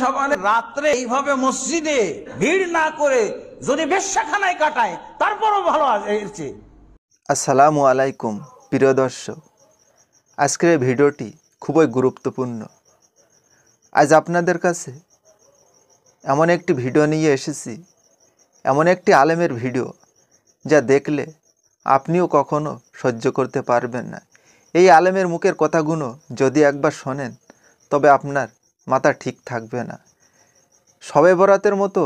শাবানের রাত্রে এইভাবে মসজিদে ভিড় না করে যদি বেশ্যাখানায় কাটায় তারপরও ভালো আছে। আসসালামু আলাইকুম প্রিয় দর্শক, আজকের ভিডিওটি খুবই গুরুত্বপূর্ণ। আজ আপনাদের কাছে এমন একটি ভিডিও নিয়ে এসেছি, এমন একটি আলেমের ভিডিও যা দেখলে আপনিও কখনো সহ্য করতে পারবেন না। এই আলেমের মুখের কথাগুলো যদি একবার শোনেন তবে আপনার মাথা ঠিক থাকবে না। শবে বরাতের মতো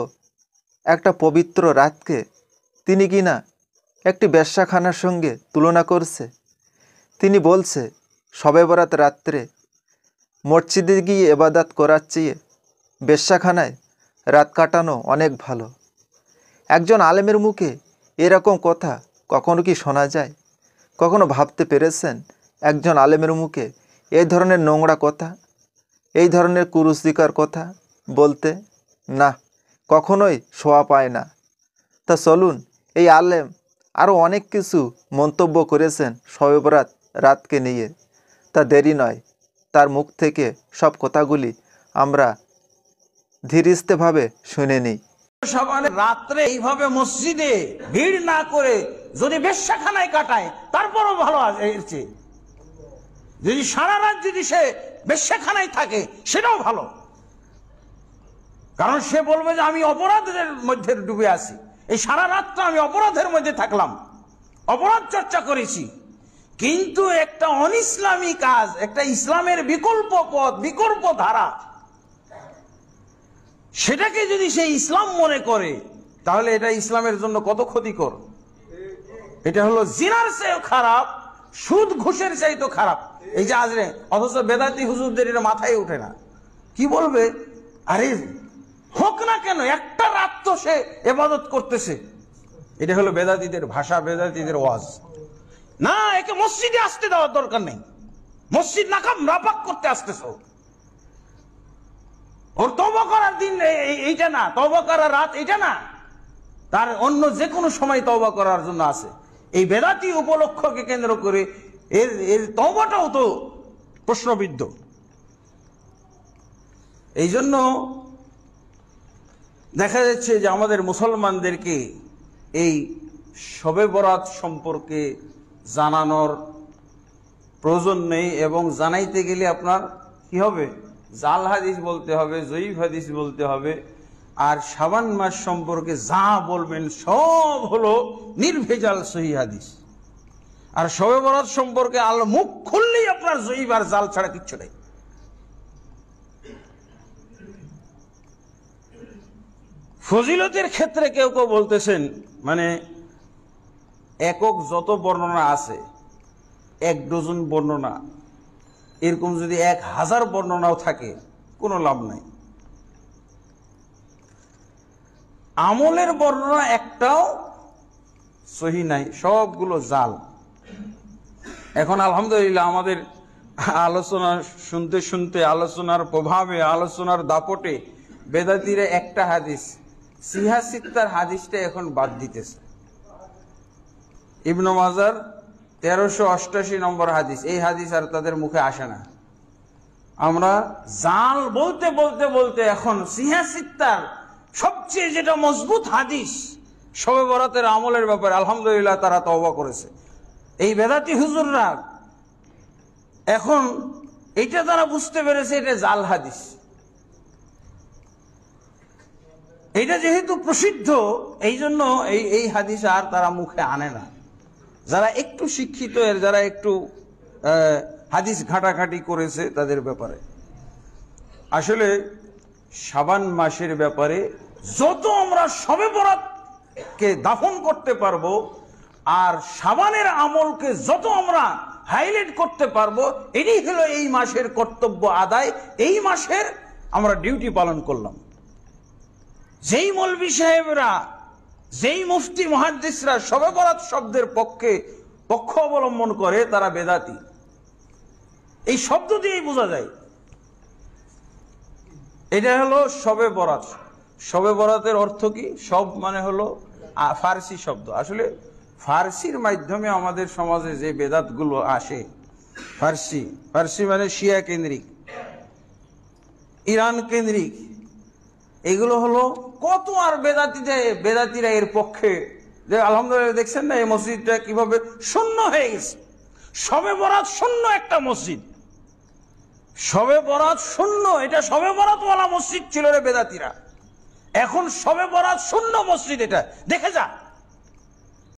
একটা পবিত্র রাতকে তিনি কিনা একটি বেশ্যাখানার সঙ্গে তুলনা করছে। তিনি বলছে শবে বরাত রাত্রে মসজিদে গিয়ে ইবাদত করার চেয়ে বেশ্যাখানায় রাত কাটানো অনেক ভালো। একজন আলেমের মুখে এরকম কথা কখনো কি শোনা যায়? কখনো ভাবতে পেরেছেন একজন আলেমের মুখে এই ধরনের নোংরা কথা, এই ধরনের কুরুচিকর কথা বলতে? না, কখনোই শোয়া পায় না। তা চলুন, এই আলেম আরও অনেক কিছু মন্তব্য করেছেন শবে বরাত রাতকে নিয়ে। তা দেরি নয়, তার মুখ থেকে সব কথাগুলি আমরা ধীরস্থিরভাবে শুনে নিই। শাবানের রাত্রে এইভাবে মসজিদে ভিড় না করে যদি বেশ্যাখানায় কাটায় তারপরও ভালো আছে। যদি সারা রাত যদি সে বেশ্যাখানায় থাকে সেটাও ভালো, কারণ সে বলবে যে আমি অপরাধের মধ্যে ডুবে আছি, এই সারা রাতটা আমি অপরাধের মধ্যে থাকলাম, অপরাধ চর্চা করেছি। কিন্তু একটা অনিসলামী কাজ, একটা ইসলামের বিকল্প পথ, বিকল্প ধারা, সেটাকে যদি সে ইসলাম মনে করে তাহলে এটা ইসলামের জন্য কত ক্ষতিকর। এটা হলো জিনার চেয়েও খারাপ, সুদ ঘুষের চাইতেও খারাপ। এই যে আজরে অথচ বেদাতি হুজুরদের এটা মাথায় ওঠে না। কি বলবে, আরে হোক না কেন, একটা রাত তো সে ইবাদত করতেছে। এটা হলো বেদাতিদের ভাষা, বেদাতিদের ওয়াজ। না, একে মসজিদে আসতে দেওয়ার দরকার নেই। মসজিদ নাপাক করতে আসতেছ, ওর তওবা করার দিন এইটা না, তওবা করার রাত এইটা না, তার অন্য যে কোনো সময় তওবা করার জন্য আছে। এই বেদাতি উপলক্ষকে কেন্দ্র করে এর তওবাটাও তো প্রশ্নবিদ্ধ। এই জন্য দেখা যাচ্ছে যে আমাদের মুসলমানদেরকে এই শবে বরাত সম্পর্কে জানানোর প্রয়োজন নেই, এবং জানাইতে গেলে আপনার কি হবে, জাল হাদিস বলতে হবে, জয়ীফ হাদিস বলতে হবে। আর শাবান মাস সম্পর্কে যা বলবেন সব হলো নির্ভেজাল সহিহ হাদিস। আর শবে বরাত সম্পর্কে আল্লাহ মুখ খুললেই আপনার জয়ীফ আর জাল ছাড়া কিচ্ছু নেই। ফজিলতের ক্ষেত্রে কেউ কেউ বলতেছেন, মানে একক যত বর্ণনা আছে, 1 ডজন বর্ণনা, এরকম যদি 1000 বর্ণনাও থাকে কোনো লাভ নাই। আমলের বর্ণনা একটাও সহি নাই, সবগুলো জাল। এখন আলহামদুলিল্লাহ আমাদের আলোচনা শুনতে শুনতে, আলোচনার প্রভাবে, আলোচনার দাপটে বেদাতিরা একটা হাদিস, সিহা সিত্তার হাদিসটা এখন বাদ দিতেছে। ইবনে মাজার 1388 নম্বর হাদিস, এই হাদিস আর তাদের মুখে আসে না। আমরা জাল বলতে বলতে বলতে এখন সিহা সিত্তার সবচেয়ে যেটা মজবুত হাদিস শবে বরাতের আমলের ব্যাপারে আলহামদুলিল্লাহ তারা তওবা করেছে। এই বেদাতি হুজুররা এখন এইটা তারা বুঝতে পেরেছে এটা জাল হাদিস। এইটা যেহেতু প্রসিদ্ধ, এই জন্য এই হাদিস আর তারা মুখে আনে না। যারা একটু শিক্ষিত, যারা একটু হাদিস ঘাটাঘাটি করেছে তাদের ব্যাপারে। আসলে শাবান মাসের ব্যাপারে যত আমরা শবে বরাতকে দাফন করতে পারবো আর শাবানের আমলকে যত আমরা হাইলাইট করতে পারবো, এটাই হলো এই মাসের কর্তব্য আদায়। এই মাসের আমরা ডিউটি পালন করলাম। যেই মৌলভী সাহেবরা, যেই মুফতি মুহাদ্দিসরা শবে বরাত শব্দের পক্ষ অবলম্বন করে তারা বেদাতি। এই শব্দ দিয়েই বোঝা যায়। এটা হলো শবে বরাত। শবে বরাতের অর্থ কি? সব মানে হলো ফার্সি শব্দ। আসলে ফার্সির মাধ্যমে আমাদের সমাজে যে বেদাতগুলো আসে, ফার্সি মানে শিয়া কেন্দ্রিক, ইরান কেন্দ্রিক, এগুলো হলো কত আর বেদাতিরা এর পক্ষে, যে আলহামদুলিল্লাহ দেখছেন না এই মসজিদটা কিভাবে শূন্য হয়ে গেছে। শবে বরাত শূন্য একটা মসজিদ, শবে বরাত শূন্য, এটা শবে বরাতওয়ালা মসজিদ ছিল রে বেদাতিরা, এখন শবে বরাত শূন্য মসজিদ, এটা দেখে যা।